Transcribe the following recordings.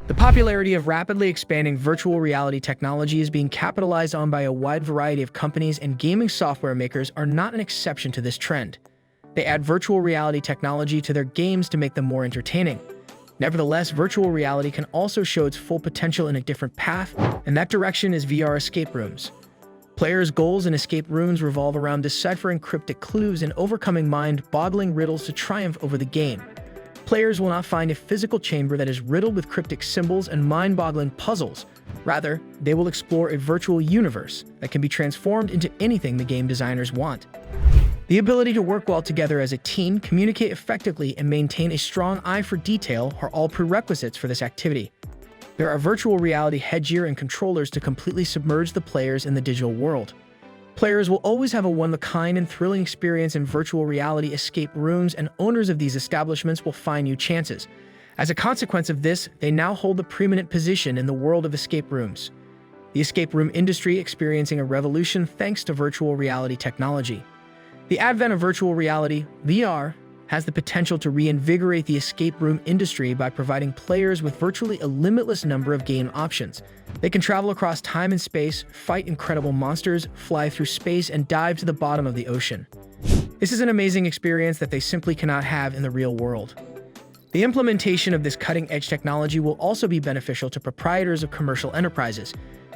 The popularity of rapidly expanding virtual reality technology is being capitalized on by a wide variety of companies, and gaming software makers are not an exception to this trend. They add virtual reality technology to their games to make them more entertaining. Nevertheless, virtual reality can also show its full potential in a different path, and that direction is VR escape rooms. Players' goals in escape rooms revolve around deciphering cryptic clues and overcoming mind-boggling riddles to triumph over the game. Players will not find a physical chamber that is riddled with cryptic symbols and mind-boggling puzzles. Rather, they will explore a virtual universe that can be transformed into anything the game designers want. The ability to work well together as a team, communicate effectively, and maintain a strong eye for detail are all prerequisites for this activity. There are virtual reality headgear and controllers to completely submerge the players in the digital world. Players will always have a one-of-a-kind and thrilling experience in virtual reality escape rooms, and owners of these establishments will find new chances. As a consequence of this, they now hold the preeminent position in the world of escape rooms. The escape room industry experiencing a revolution thanks to virtual reality technology. The advent of virtual reality, VR, has the potential to reinvigorate the escape room industry by providing players with virtually a limitless number of game options. They can travel across time and space, fight incredible monsters, fly through space, and dive to the bottom of the ocean. This is an amazing experience that they simply cannot have in the real world. The implementation of this cutting-edge technology will also be beneficial to proprietors of commercial enterprises.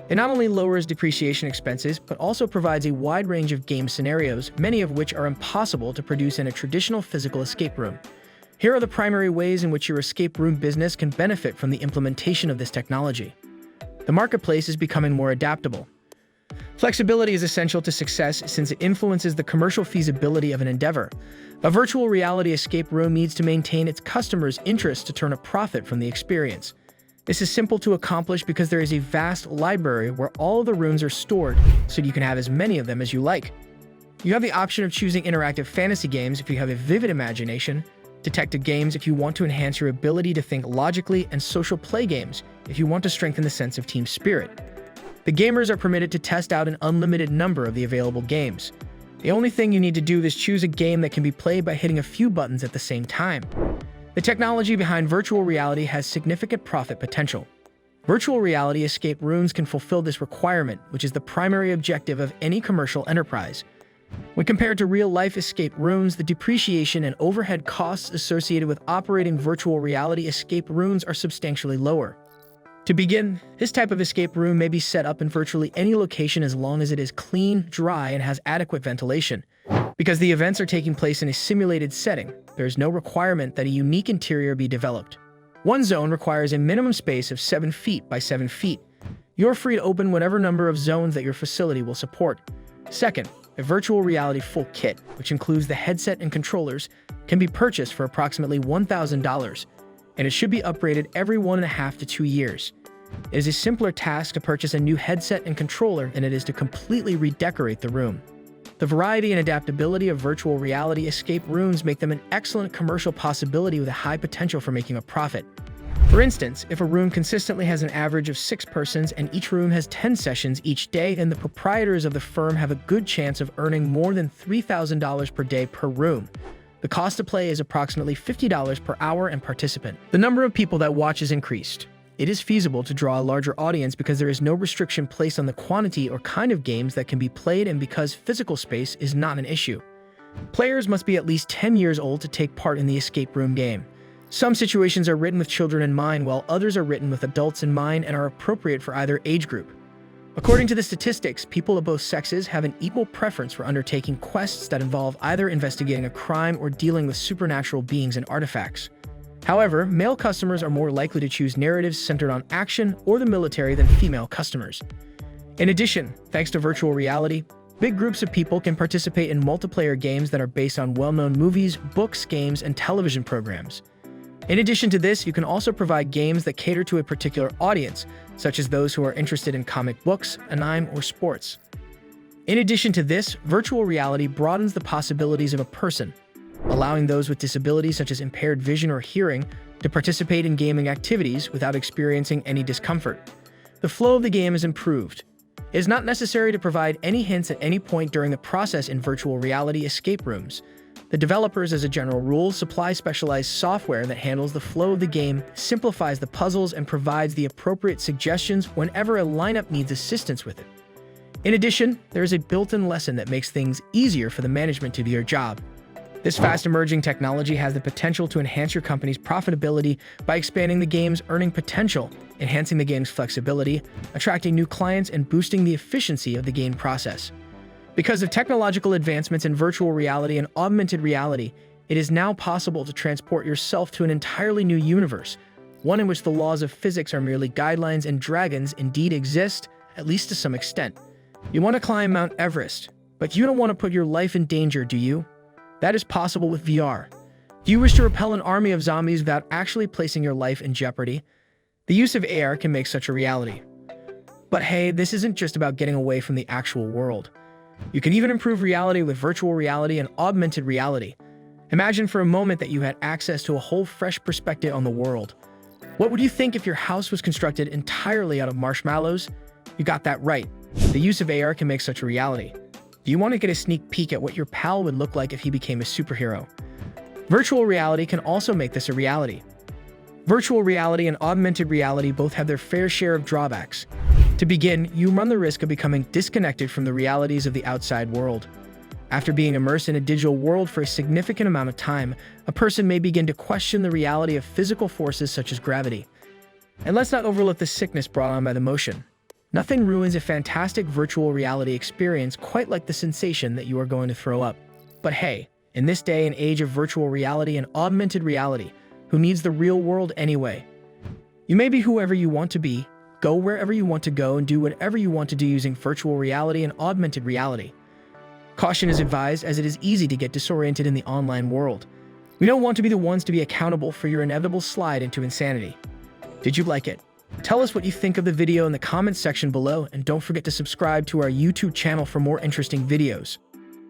It not only lowers depreciation expenses, but also provides a wide range of game scenarios, many of which are impossible to produce in a traditional physical escape room. Here are the primary ways in which your escape room business can benefit from the implementation of this technology. The marketplace is becoming more adaptable. Flexibility is essential to success since it influences the commercial feasibility of an endeavor. A virtual reality escape room needs to maintain its customers' interest to turn a profit from the experience. This is simple to accomplish because there is a vast library where all of the rooms are stored, so you can have as many of them as you like. You have the option of choosing interactive fantasy games if you have a vivid imagination, detective games if you want to enhance your ability to think logically, and social play games if you want to strengthen the sense of team spirit. The gamers are permitted to test out an unlimited number of the available games. The only thing you need to do is choose a game that can be played by hitting a few buttons at the same time. The technology behind virtual reality has significant profit potential. Virtual reality escape rooms can fulfill this requirement, which is the primary objective of any commercial enterprise. When compared to real-life escape rooms, the depreciation and overhead costs associated with operating virtual reality escape rooms are substantially lower. To begin, this type of escape room may be set up in virtually any location as long as it is clean, dry, and has adequate ventilation. Because the events are taking place in a simulated setting, there is no requirement that a unique interior be developed. One zone requires a minimum space of 7 feet by 7 feet. You're free to open whatever number of zones that your facility will support. Second, a virtual reality full kit, which includes the headset and controllers, can be purchased for approximately $1,000, and it should be upgraded every 1.5 to 2 years. It is a simpler task to purchase a new headset and controller than it is to completely redecorate the room. The variety and adaptability of virtual reality escape rooms make them an excellent commercial possibility with a high potential for making a profit. For instance, if a room consistently has an average of 6 persons and each room has 10 sessions each day, then the proprietors of the firm have a good chance of earning more than $3,000 per day per room. The cost to play is approximately $50 per hour and participant. The number of people that watch is increased. It is feasible to draw a larger audience because there is no restriction placed on the quantity or kind of games that can be played, and because physical space is not an issue. Players must be at least 10 years old to take part in the escape room game. Some situations are written with children in mind, while others are written with adults in mind and are appropriate for either age group. According to the statistics, people of both sexes have an equal preference for undertaking quests that involve either investigating a crime or dealing with supernatural beings and artifacts. However, male customers are more likely to choose narratives centered on action or the military than female customers. In addition, thanks to virtual reality, big groups of people can participate in multiplayer games that are based on well-known movies, books, games, and television programs. In addition to this, you can also provide games that cater to a particular audience, such as those who are interested in comic books, anime, or sports. In addition to this, virtual reality broadens the possibilities of a person, allowing those with disabilities such as impaired vision or hearing to participate in gaming activities without experiencing any discomfort. The flow of the game is improved. It is not necessary to provide any hints at any point during the process in virtual reality escape rooms. The developers, as a general rule, supply specialized software that handles the flow of the game, simplifies the puzzles, and provides the appropriate suggestions whenever a lineup needs assistance with it. In addition, there is a built-in lesson that makes things easier for the management to do your job. This fast-emerging technology has the potential to enhance your company's profitability by expanding the game's earning potential, enhancing the game's flexibility, attracting new clients, and boosting the efficiency of the game process. Because of technological advancements in virtual reality and augmented reality, it is now possible to transport yourself to an entirely new universe, one in which the laws of physics are merely guidelines and dragons indeed exist, at least to some extent. You want to climb Mount Everest, but you don't want to put your life in danger, do you? That is possible with VR. Do you wish to repel an army of zombies without actually placing your life in jeopardy? The use of AR can make such a reality. But hey, this isn't just about getting away from the actual world. You can even improve reality with virtual reality and augmented reality. Imagine for a moment that you had access to a whole fresh perspective on the world. What would you think if your house was constructed entirely out of marshmallows? You got that right. The use of AR can make such a reality. Do you want to get a sneak peek at what your pal would look like if he became a superhero? Virtual reality can also make this a reality. Virtual reality and augmented reality both have their fair share of drawbacks. To begin, you run the risk of becoming disconnected from the realities of the outside world. After being immersed in a digital world for a significant amount of time, a person may begin to question the reality of physical forces such as gravity. And let's not overlook the sickness brought on by the motion. Nothing ruins a fantastic virtual reality experience quite like the sensation that you are going to throw up. But hey, in this day and age of virtual reality and augmented reality, who needs the real world anyway? You may be whoever you want to be, go wherever you want to go, and do whatever you want to do using virtual reality and augmented reality. Caution is advised, as it is easy to get disoriented in the online world. We don't want to be the ones to be accountable for your inevitable slide into insanity. Did you like it? Tell us what you think of the video in the comments section below, and don't forget to subscribe to our YouTube channel for more interesting videos.